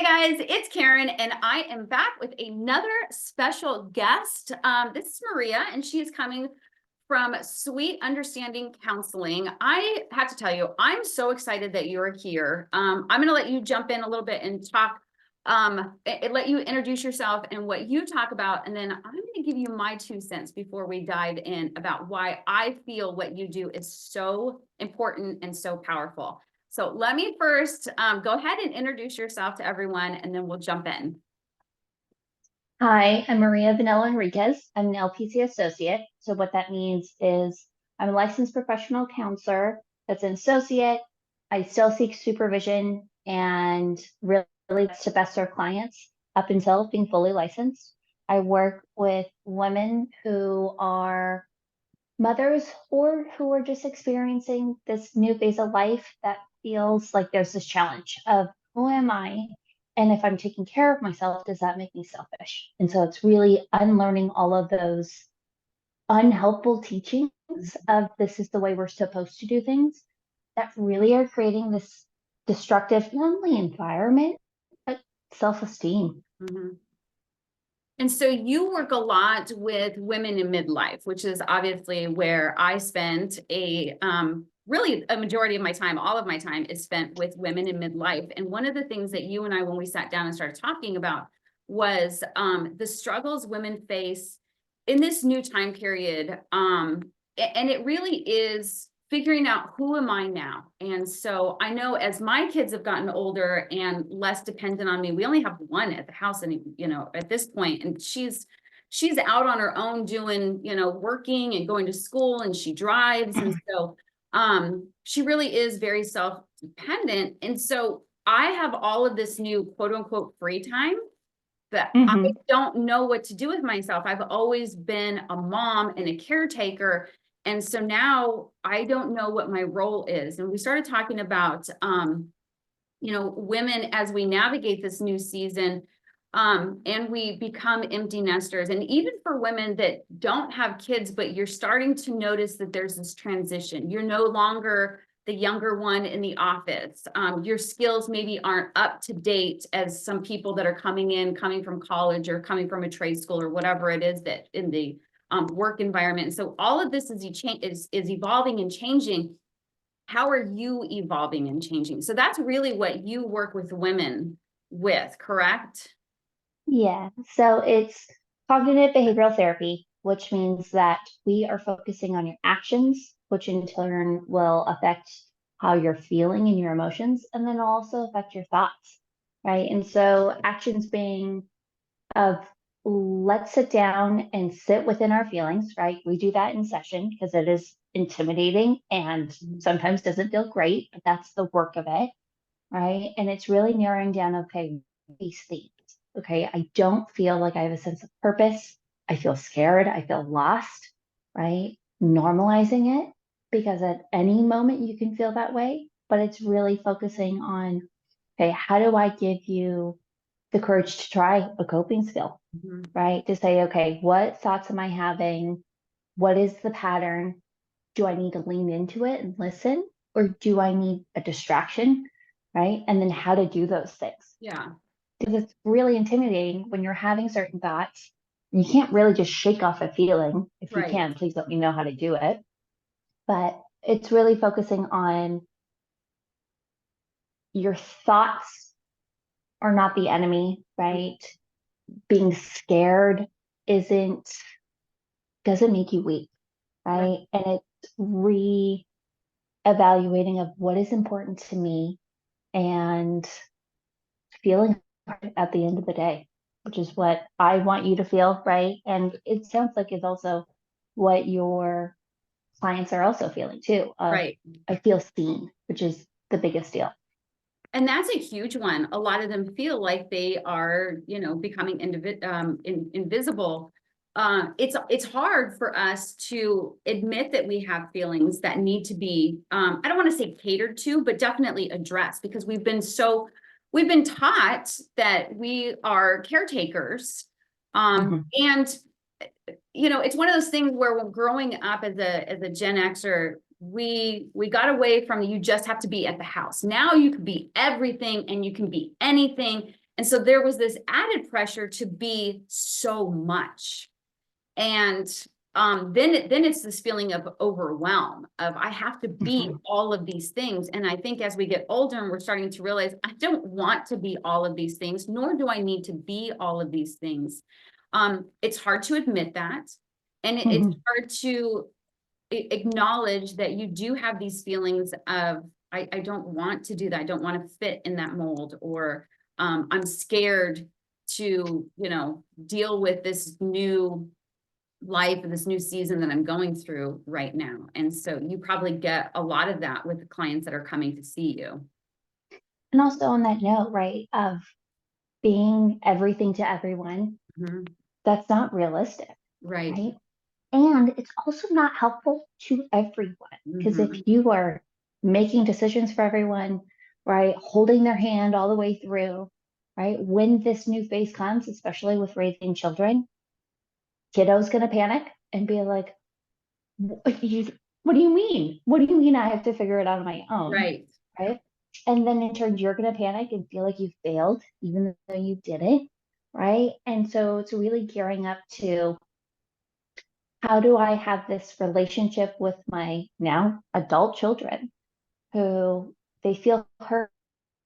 Hi guys, it's Karen and I am back with another special guest. This is Maria and she is coming from Sweet Understanding Counseling. I have to tell you, I'm so excited that you're here. I'm going to let you jump in a little bit and talk, let you introduce yourself and what you talk about. And then I'm going to give you my 2 cents before we dive in about why I feel what you do is so important and so powerful. So let me first go ahead and introduce yourself to everyone, and then we'll jump in. Hi, I'm Maria Vanillo Enriquez. I'm an LPC Associate. So what that means is I'm a licensed professional counselor that's an associate. I still seek supervision and really to best serve clients up until being fully licensed. I work with women who are mothers or who are just experiencing this new phase of life that feels like there's this challenge of who am I? And if I'm taking care of myself, does that make me selfish? And so it's really unlearning all of those unhelpful teachings of this is the way we're supposed to do things that really are creating this destructive, not only environment, but self-esteem. Mm-hmm. And so you work a lot with women in midlife, which is obviously where I spent really a majority of my time, all of my time is spent with women in midlife. And one of the things that you and I, when we sat down and started talking about was the struggles women face in this new time period. And it really is figuring out who am I now? And so I know as my kids have gotten older and less dependent on me, we only have one at the house and at this point, and she's out on her own doing, working and going to school, and she drives. And so she really is very self-dependent. And so I have all of this new quote unquote free time that I don't know what to do with myself. I've always been a mom and a caretaker. And so now I don't know what my role is. And we started talking about, women as we navigate this new season, and we become empty nesters. And even for women that don't have kids, but you're starting to notice that there's this transition. You're no longer the younger one in the office. Your skills maybe aren't up to date as some people that are coming from college or coming from a trade school or whatever it is that in the work environment. And so all of this is evolving and changing. How are you evolving and changing? So that's really what you work with women with, correct? Yeah, so it's cognitive behavioral therapy, which means that we are focusing on your actions, which in turn will affect how you're feeling and your emotions, and then also affect your thoughts, right? And so actions being of let's sit down and sit within our feelings, right? We do that in session because it is intimidating and sometimes doesn't feel great, but that's the work of it, right? And it's really narrowing down, okay, these things. Okay, I don't feel like I have a sense of purpose. I feel scared. I feel lost, right? Normalizing it because at any moment you can feel that way, but it's really focusing on, okay, how do I give you the courage to try a coping skill, right? To say, okay, what thoughts am I having? What is the pattern? Do I need to lean into it and listen? Or do I need a distraction, right? And then how to do those things. Yeah. Because it's really intimidating when you're having certain thoughts. You can't really just shake off a feeling. If you can, please let me know how to do it. But it's really focusing on your thoughts are not the enemy, right? Being scared doesn't make you weak, right? And it's re-evaluating of what is important to me and feeling at the end of the day, which is what I want you to feel, right? And it sounds like it's also what your clients are also feeling too. Right. I feel seen, which is the biggest deal. And that's a huge one. A lot of them feel like they are, becoming invisible. It's hard for us to admit that we have feelings that need to be, I don't want to say catered to, but definitely addressed, because we've been taught that we are caretakers. And it's one of those things where when growing up as a Gen Xer, we got away from you just have to be at the house. Now you can be everything and you can be anything. And so there was this added pressure to be so much. And then it's this feeling of overwhelm of I have to be all of these things. And I think as we get older and we're starting to realize I don't want to be all of these things, nor do I need to be all of these things. It's hard to admit that. And it's hard to acknowledge that you do have these feelings of, I don't want to do that. I don't want to fit in that mold, or I'm scared to, deal with this new life and this new season that I'm going through right now. And so you probably get a lot of that with the clients that are coming to see you. And also on that note, right, of being everything to everyone, that's not realistic, Right. And it's also not helpful to everyone, because if you are making decisions for everyone, right, holding their hand all the way through, right, when this new phase comes, especially with raising children, kiddo's going to panic and be like, what do you mean? What do you mean I have to figure it out on my own? Right. Right. And then in turn, you're going to panic and feel like you failed, even though you didn't. Right. And so it's really gearing up to, how do I have this relationship with my now adult children who they feel heard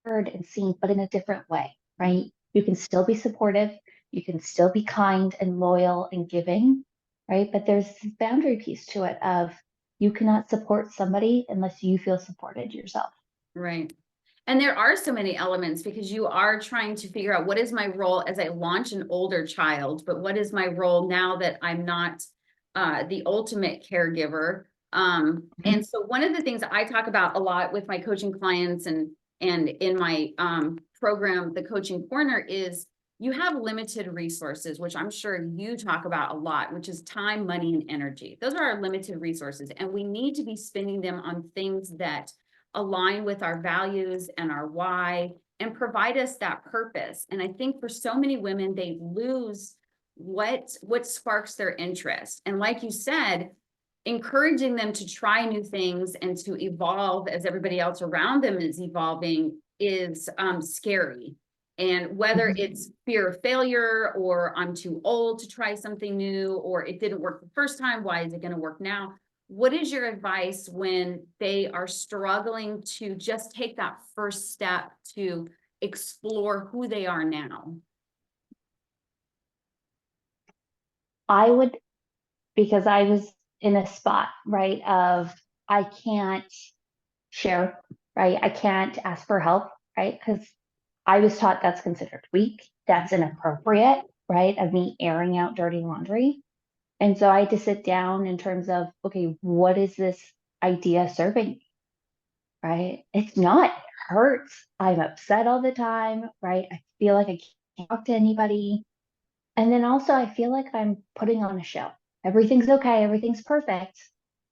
and seen, but in a different way, right? You can still be supportive, you can still be kind and loyal and giving, right? But there's this boundary piece to it of, you cannot support somebody unless you feel supported yourself. Right. And there are so many elements, because you are trying to figure out, what is my role as I launch an older child, but what is my role now that I'm not the ultimate caregiver. And so one of the things I talk about a lot with my coaching clients and in my program, the Coaching Corner, is you have limited resources, which I'm sure you talk about a lot, which is time, money, and energy. Those are our limited resources, and we need to be spending them on things that align with our values and our why and provide us that purpose. And I think for so many women, they lose what sparks their interest. And like you said, encouraging them to try new things and to evolve as everybody else around them is evolving is scary. And whether it's fear of failure, or I'm too old to try something new, or it didn't work the first time, why is it going to work now? What is your advice when they are struggling to just take that first step to explore who they are now? I would, because I was in a spot, right, of I can't share, right? I can't ask for help, right? Because I was taught that's considered weak, that's inappropriate, right? Of me airing out dirty laundry. And so I had to sit down in terms of, okay, what is this idea serving me, right? It's not, it hurts. I'm upset all the time, right? I feel like I can't talk to anybody. And then also, I feel like I'm putting on a show. Everything's okay, everything's perfect,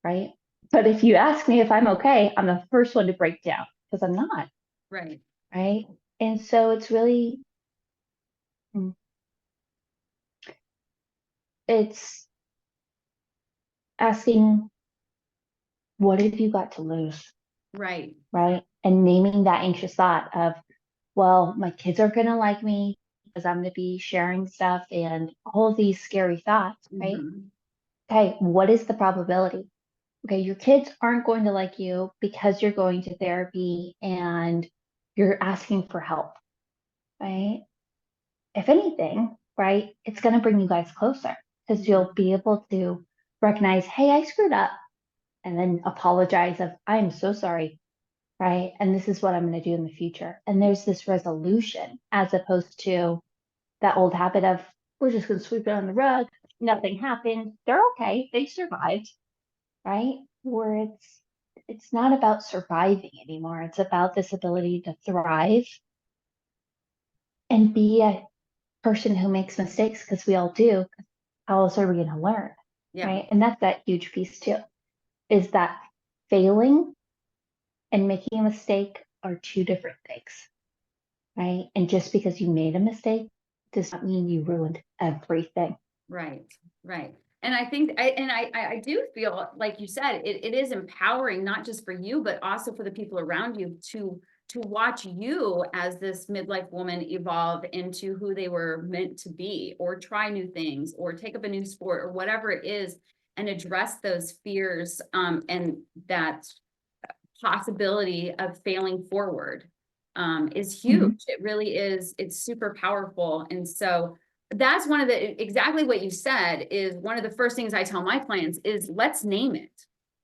right? But if you ask me if I'm okay, I'm the first one to break down, because I'm not. Right. Right. And so it's really, it's asking, what have you got to lose? Right. Right. And naming that anxious thought of, well, my kids are going to like me because I'm going to be sharing stuff, and all of these scary thoughts, right? Okay, what is the probability? Okay, your kids aren't going to like you because you're going to therapy and you're asking for help, right? If anything, right, it's going to bring you guys closer, because you'll be able to recognize, hey, I screwed up, and then apologize of, I'm so sorry, right? And this is what I'm going to do in the future. And there's this resolution, as opposed to that old habit of, we're just going to sweep it on the rug. Nothing happened. They're okay. They survived, right? Where it's not about surviving anymore. It's about this ability to thrive and be a person who makes mistakes, because we all do. How else are we going to learn? Yeah. Right. And that's that huge piece too, is that failing and making a mistake are two different things. Right. And just because you made a mistake does not mean you ruined everything. Right. Right. And I think I do feel like you said, it is empowering, not just for you, but also for the people around you to to watch you as this midlife woman evolve into who they were meant to be, or try new things, or take up a new sport, or whatever it is, and address those fears, and that possibility of failing forward, is huge. It really is. It's super powerful. And so that's one of the, exactly what you said is one of the first things I tell my clients is let's name it.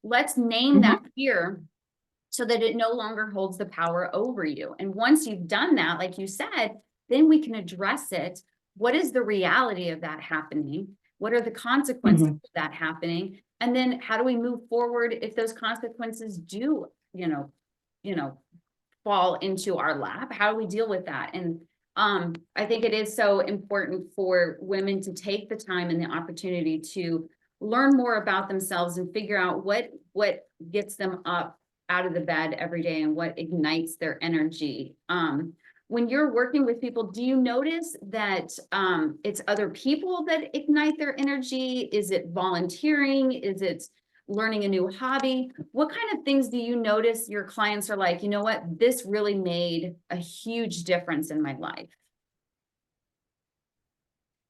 Let's name that fear so that it no longer holds the power over you. And once you've done that, like you said, then we can address it. What is the reality of that happening? What are the consequences of that happening? And then how do we move forward if those consequences do, fall into our lap? How do we deal with that? And I think it is so important for women to take the time and the opportunity to learn more about themselves and figure out what gets them up out of the bed every day and what ignites their energy. When you're working with people, do you notice that it's other people that ignite their energy? Is it volunteering? Is it learning a new hobby? What kind of things do you notice your clients are like, you know what, this really made a huge difference in my life?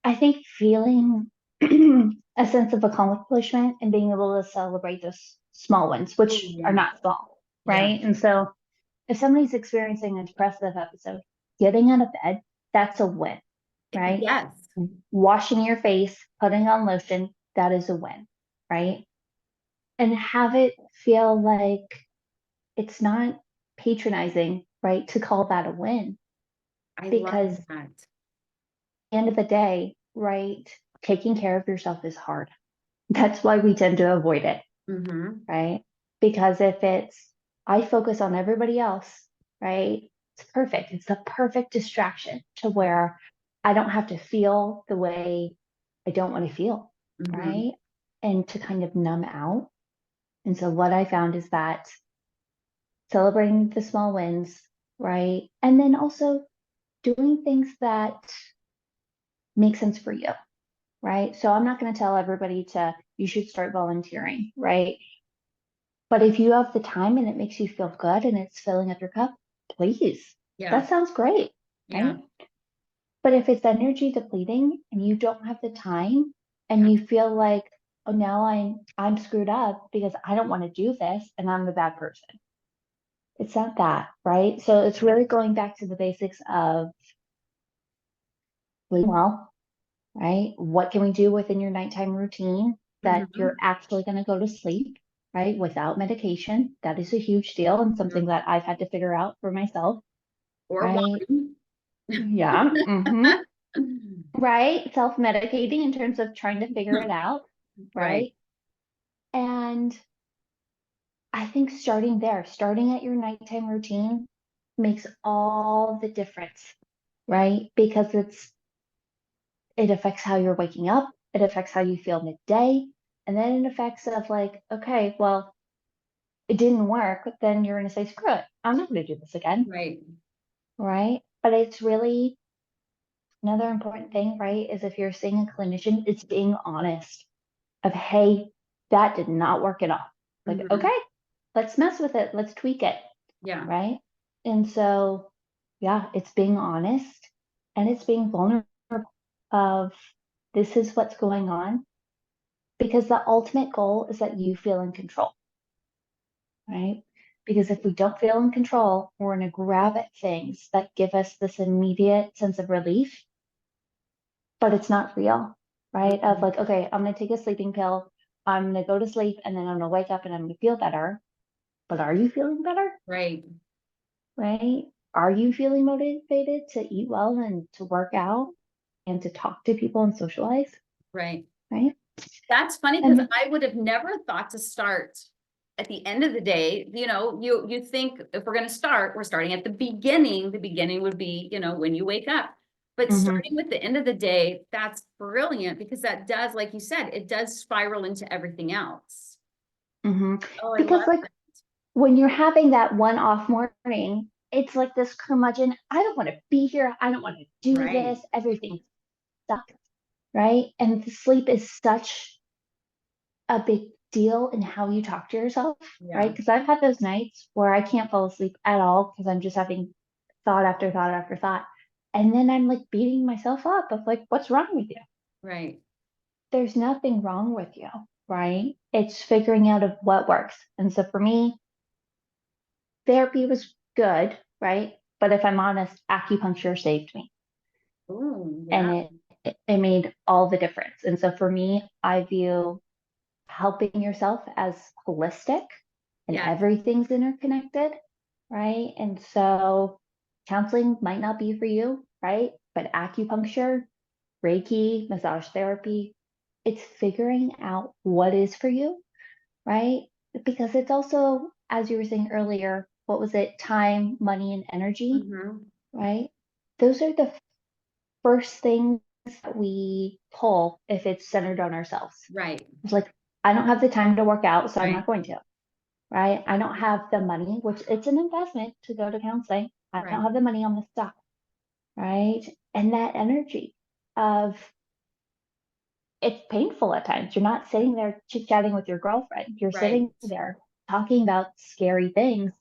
I think feeling a sense of accomplishment and being able to celebrate those small ones, which are not small, right? And so if somebody's experiencing a depressive episode, getting out of bed, that's a win, right? Yes. Washing your face, putting on lotion, that is a win, right? And have it feel like it's not patronizing, right? To call that a win. I Because love that. at the end of the day, right, taking care of yourself is hard. That's why we tend to avoid it, right? Because if it's, I focus on everybody else, right? It's perfect. It's the perfect distraction to where I don't have to feel the way I don't want to feel, right? And to kind of numb out. And so what I found is that celebrating the small wins, right? And then also doing things that make sense for you, right? So I'm not going to tell everybody you should start volunteering, right? But if you have the time and it makes you feel good and it's filling up your cup, please. Yeah. That sounds great, Yeah. right? But if it's energy depleting and you don't have the time and you feel like, oh, now I'm screwed up because I don't want to do this and I'm a bad person. It's not that, right? So it's really going back to the basics of sleep well, right? What can we do within your nighttime routine that you're actually going to go to sleep, right? Without medication. That is a huge deal and something that I've had to figure out for myself, Or right? wine. Yeah. Right. Self-medicating in terms of trying to figure it out, right? And I think starting there, starting at your nighttime routine makes all the difference, right? Because it affects how you're waking up, it affects how you feel midday, and then it affects of like, okay, well, it didn't work, then you're gonna say, screw it, I'm not gonna do this again, Right. right? But it's really another important thing, right? Is if you're seeing a clinician, it's being honest of, hey, that did not work at all. Like, okay, let's mess with it, let's tweak it, Yeah. right? And so, yeah, it's being honest and it's being vulnerable of this is what's going on, because the ultimate goal is that you feel in control, right? Because if we don't feel in control, we're going to grab at things that give us this immediate sense of relief, but it's not real, right? Of like, okay, I'm going to take a sleeping pill, I'm going to go to sleep, and then I'm going to wake up and I'm going to feel better. But are you feeling better? Right. Right? Are you feeling motivated to eat well and to work out and to talk to people and socialize? Right. Right? That's funny because And I would have never thought to start at the end of the day. You think if we're going to start, we're starting at the beginning. The beginning would be, when you wake up. But starting with the end of the day, that's brilliant because that does, like you said, it does spiral into everything else. Oh, I because love like that. when you're having that one off morning, it's like this curmudgeon. I don't want to be here. I don't want to do Right. this. Everything sucks. Right? And the sleep is such a big deal in how you talk to yourself, right? Yeah. Because I've had those nights where I can't fall asleep at all because I'm just having thought after thought after thought. And then I'm like beating myself up of like, what's wrong with you? Right. There's nothing wrong with you, right? It's figuring out of what works. And so for me, therapy was good, right? But if I'm honest, acupuncture saved me Oh, and yeah. it made all the difference. And so for me, I view helping yourself as holistic and Yeah. everything's interconnected, right? And so counseling might not be for you, right? But acupuncture, Reiki, massage therapy, it's figuring out what is for you, right? Because it's also, as you were saying earlier, what was it? Time, money, and energy, Hmm. right? Those are the first things that we pull if it's centered on ourselves. Right. It's like, I don't have the time to work out, so I'm Right. not going to, right? I don't have the money, which it's an investment to go to counseling. I don't Right. have the money on the stock, right? And that energy of it's painful at times. You're not sitting there chit-chatting with your girlfriend. You're Right. sitting there talking about scary things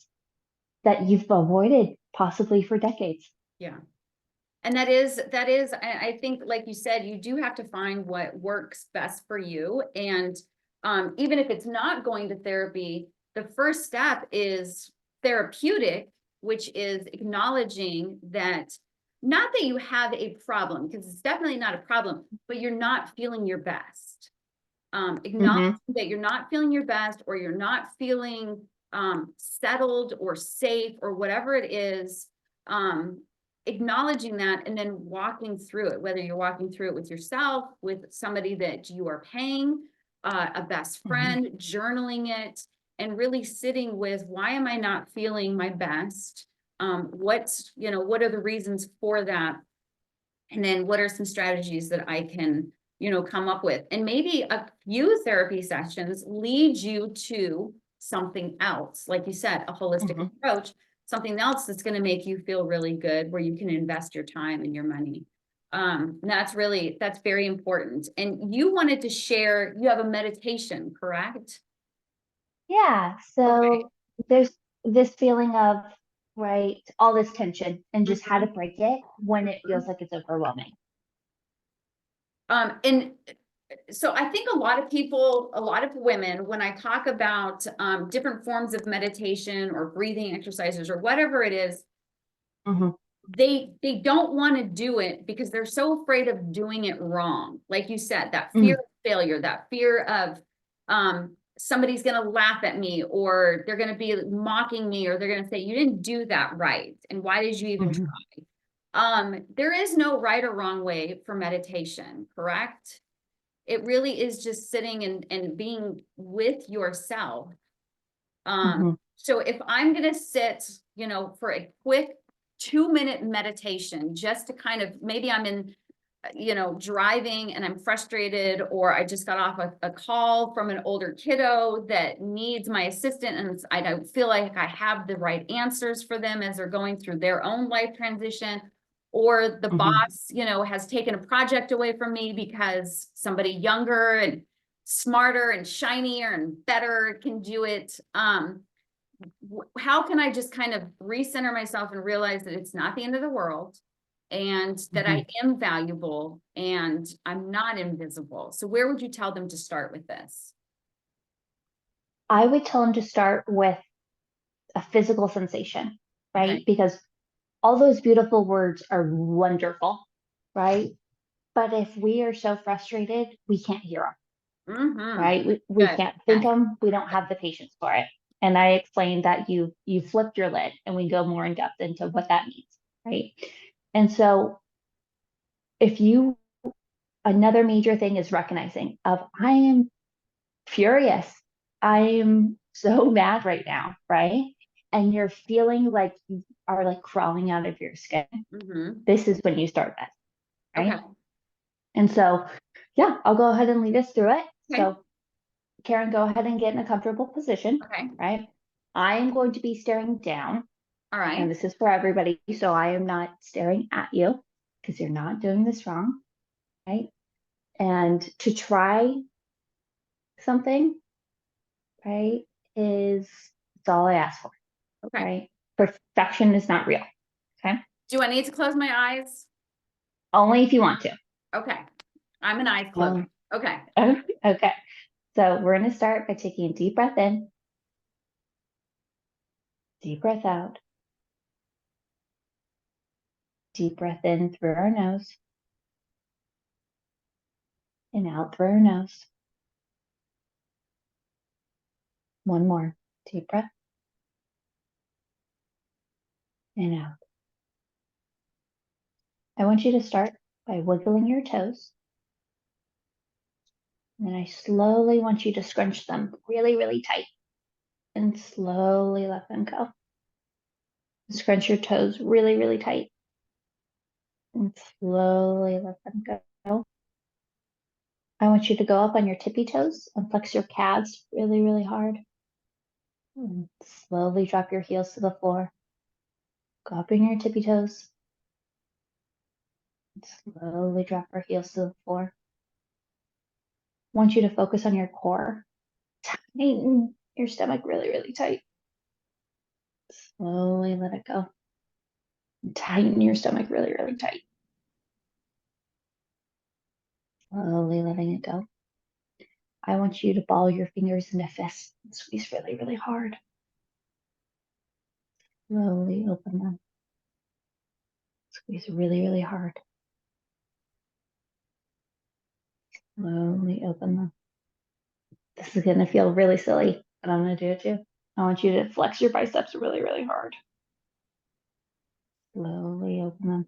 that you've avoided possibly for decades. Yeah. And I think, like you said, you do have to find what works best for you. And even if it's not going to therapy, the first step is therapeutic, which is acknowledging that not that you have a problem, because it's definitely not a problem, but you're not feeling your best. Acknowledging Mm-hmm. that you're not feeling your best, or you're not feeling settled or safe or whatever it is. Acknowledging that and then walking through it, whether you're walking through it with yourself, with somebody that you are paying, a best Mm-hmm. friend, journaling it, and really sitting with, why am I not feeling my best? What are the reasons for that? And then what are some strategies that I can, come up with? And maybe a few therapy sessions lead you to something else. Like you said, a holistic Mm-hmm. approach, something else that's going to make you feel really good, where you can invest your time and your money. That's very important. And you wanted to share, you have a meditation, correct? Yeah. Okay. So there's this feeling of, right, all this tension and just how to Mhm. break it when it feels Mhm. like it's overwhelming. And so I think a lot of women, when I talk about different forms of meditation or breathing exercises or whatever it is, Mm-hmm. they don't want to do it because they're so afraid of doing it wrong. Like you said, that fear of failure, that fear of somebody's going to laugh at me, or they're going to be mocking me, or they're going to say, you didn't do that right. And why did you even Mm-hmm. try? There is no right or wrong way for meditation, correct? It really is just sitting and being with yourself. Mm-hmm. So if I'm going to sit, for a quick 2-minute meditation, just to kind of, maybe I'm in, driving and I'm frustrated, or I just got off a call from an older kiddo that needs my assistance, and I don't feel like I have the right answers for them as they're going through their own life transition, or the Mm-hmm. boss, has taken a project away from me because somebody younger and smarter and shinier and better can do it. How can I just kind of recenter myself and realize that it's not the end of the world, and that Mm-hmm. I am valuable and I'm not invisible? So where would you tell them to start with this? I would tell them to start with a physical sensation, right? Okay. Because all those beautiful words are wonderful, right? But if we are so frustrated, we can't hear them, Mm-hmm. right? We Good. can't think Okay. them. We don't have the patience for it. And I explained that you flipped your lid, and we go more in depth into what that means, right? And so if you another major thing is recognizing of I am furious. I am so mad right now, right? And you're feeling like you are like crawling out of your skin. Mm-hmm. This is when you start that, Okay. right? And so, yeah, I'll go ahead and lead us through it. Okay. So, Karen, go ahead and get in a comfortable position, Okay. right? I am going to be staring down, All and right. this is for everybody. So, I am not staring at you because you're not doing this wrong, right? And to try something, right, it's all I ask for, Okay. right? Perfection is not real. Okay. Do I need to close my eyes? Only if you want to. Okay. I'm an eyes closed. Okay. Okay. So we're going to start by taking a deep breath in, deep breath out, deep breath in through our nose and out through our nose. One more deep breath and out. I want you to start by wiggling your toes. And then I slowly want you to scrunch them really, really tight and slowly let them go. Scrunch your toes really, really tight and slowly let them go. I want you to go up on your tippy toes and flex your calves really, really hard. And slowly drop your heels to the floor. Go up on your tippy toes. And slowly drop your heels to the floor. I want you to focus on your core. Tighten your stomach really, really tight. Slowly let it go. Tighten your stomach really, really tight. Slowly letting it go. I want you to ball your fingers into fists and squeeze really, really hard. Slowly open them. Squeeze really, really hard. Slowly open them. This is going to feel really silly, but I'm going to do it too. I want you to flex your biceps really, really hard. Slowly open them.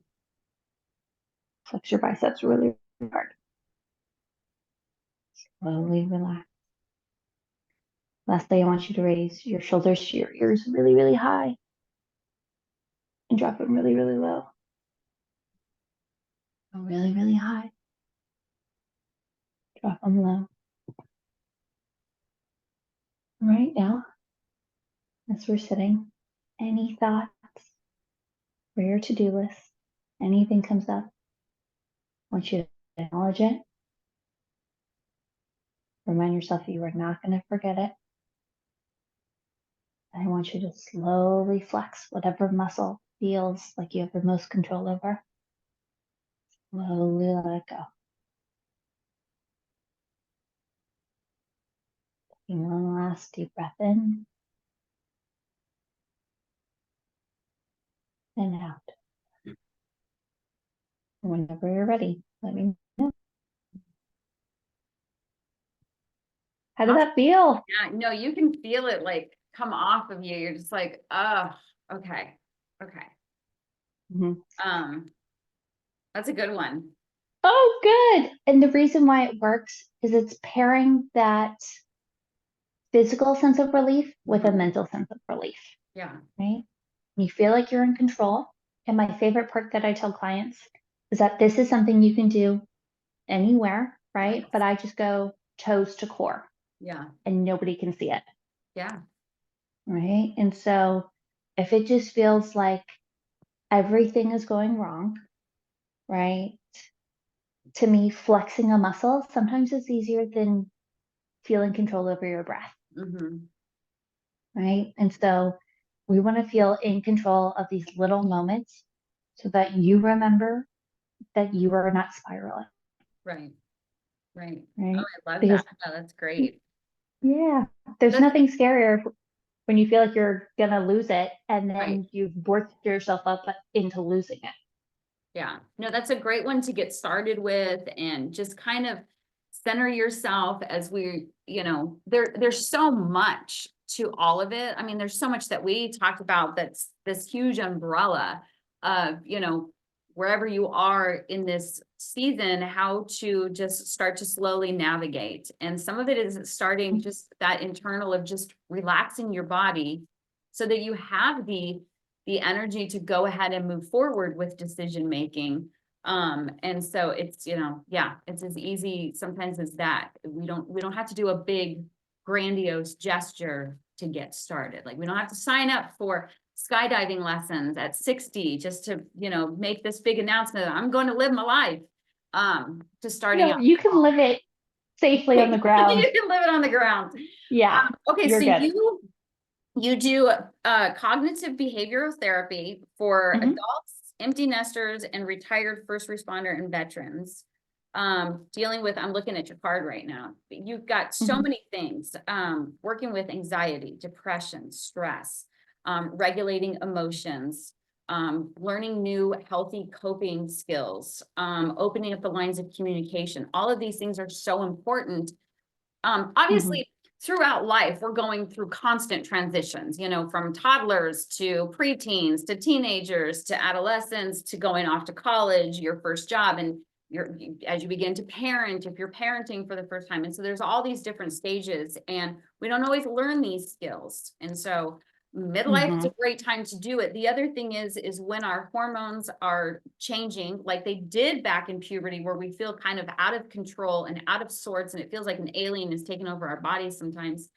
Flex your biceps really, really hard. Slowly relax. Lastly, I want you to raise your shoulders to your ears really, really high and drop them really, really low. Go really, really high. Drop them low. Right now, as we're sitting, any thoughts for your to-do list, anything comes up, I want you to acknowledge it. Remind yourself that you are not going to forget it. I want you to slowly flex whatever muscle feels like you have the most control over. Slowly let it go. Taking one last deep breath in and out. Whenever you're ready, let me know. How did that feel? Yeah, no, you can feel it like come off of you. You're just like, oh, okay. Okay. Mhm. That's a good one. Oh, good. And the reason why it works is it's pairing that physical sense of relief with a Mhm. mental sense of relief, Yeah. right? You feel like you're in control. And my favorite part that I tell clients is that this is something you can do anywhere, right? Yes. But I just go toes to core Yeah. and nobody can see it, Yeah. right? And so if it just feels like everything is going wrong, right? To me, flexing a muscle sometimes is easier than feeling control over your breath, Mm-hmm. right? And so we want to feel in control of these little moments so that you remember that you are not spiraling, Right. Right. Oh, right? I love Because that. Oh, that's great. yeah, there's That's nothing scarier when you feel like you're gonna lose it and right. then you've worked yourself up into losing it. Yeah. No, that's a great one to get started with and just kind of center yourself as we, there's so much to all of it. I mean, there's so much that we talked about that's this huge umbrella of, wherever you are in this season, how to just start to slowly navigate. And some of it is starting just that internal of just relaxing your body so that you have the energy to go ahead and move forward with decision making. And so it's, yeah, it's as easy sometimes as that. We don't have to do a big grandiose gesture to get started. Like we don't have to sign up for skydiving lessons at 60 just to, make this big announcement that I'm going to live my life. Just starting out. You can live it safely on the ground. You can live it on the ground. Yeah, Okay, you're so good. you do cognitive behavioral therapy for Mhm. adults, empty nesters, and retired first responder and veterans. Dealing with, I'm looking at your card right now. You've got so Mhm. many things. Working with anxiety, depression, stress, regulating emotions, learning new healthy coping skills, opening up the lines of communication. All of these things are so important. Mhm. Obviously, throughout life, we're going through constant transitions, you know, from toddlers to preteens to teenagers to adolescents to going off to college, your first job, and as you begin to parent, if you're parenting for the first time. And so there's all these different stages, and we don't always learn these skills. And so midlife is a Mhm. great time to do it. The other thing is when our hormones are changing, like they did back in puberty, where we feel kind of out of control and out of sorts, and it feels like an alien is taking over our bodies sometimes.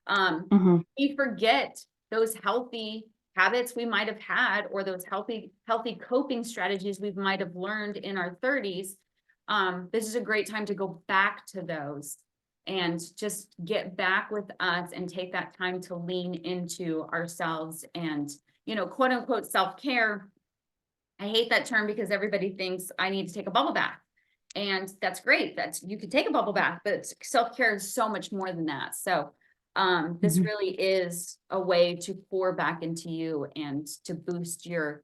Mhm. We forget those healthy habits we might have had, or those healthy coping strategies we might have learned in our 30s. This is a great time to go back to those and just get back with us and take that time to lean into ourselves and, you know, quote unquote self-care. I hate that term because everybody thinks I need to take a bubble bath. And that's great. That's, you could take a bubble bath, but self-care is so much more than that. So this Mhm. really is a way to pour back into you and to boost your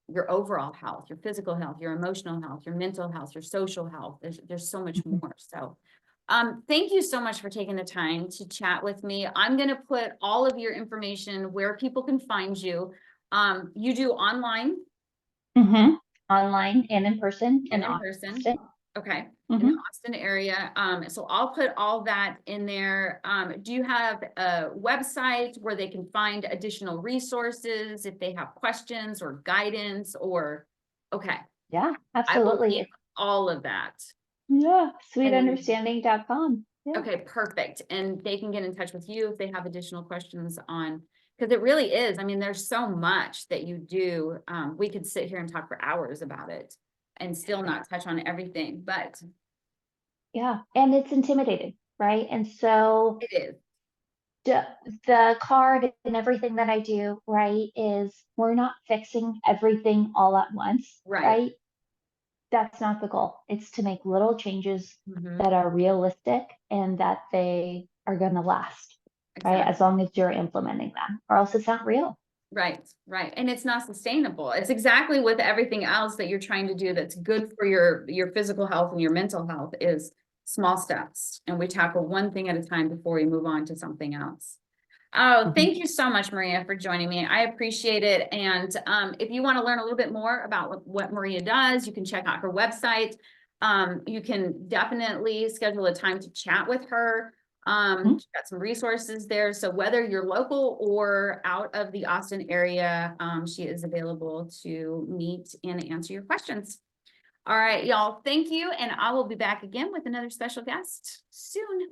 your overall health, your physical health, your emotional health, your mental health, your social health. There's so much Mhm. more. So thank you so much for taking the time to chat with me. I'm going to put all of your information where people can find you. You do online Mhm. Online and in person in and in person. Austin. Okay. In the Mhm. Austin area. So I'll put all that in there. Do you have a website where they can find additional resources if they have questions or guidance or, okay, Yeah, I will keep absolutely. all of that. Yeah, And then, sweetunderstanding.com. Yeah. okay, perfect. And they can get in touch with you if they have additional questions on, because it really is. I mean, there's so much that you do. We could sit here and talk for hours about it and still not touch on everything, but Yeah, and it's intimidating, right? And so it is. the, the card and everything that I do, right, is we're not fixing everything all at once, Right. right? That's not the goal. It's to make little changes Mhm. that are realistic and that they are going to last, right? As Exactly. long as you're implementing them, or else it's not real. Right, right. And it's not sustainable. It's exactly with everything else that you're trying to do that's good for your physical health and your mental health is small steps. And we tackle one thing at a time before we move on to something else. Oh, Mhm. thank you so much, Maria, for joining me. I appreciate it. And if you want to learn a little bit more about what Maria does, you can check out her website. You can definitely schedule a time to chat with her. Mhm. She's got some resources there. So whether you're local or out of the Austin area, she is available to meet and answer your questions. All right, y'all. Thank you. And I will be back again with another special guest soon.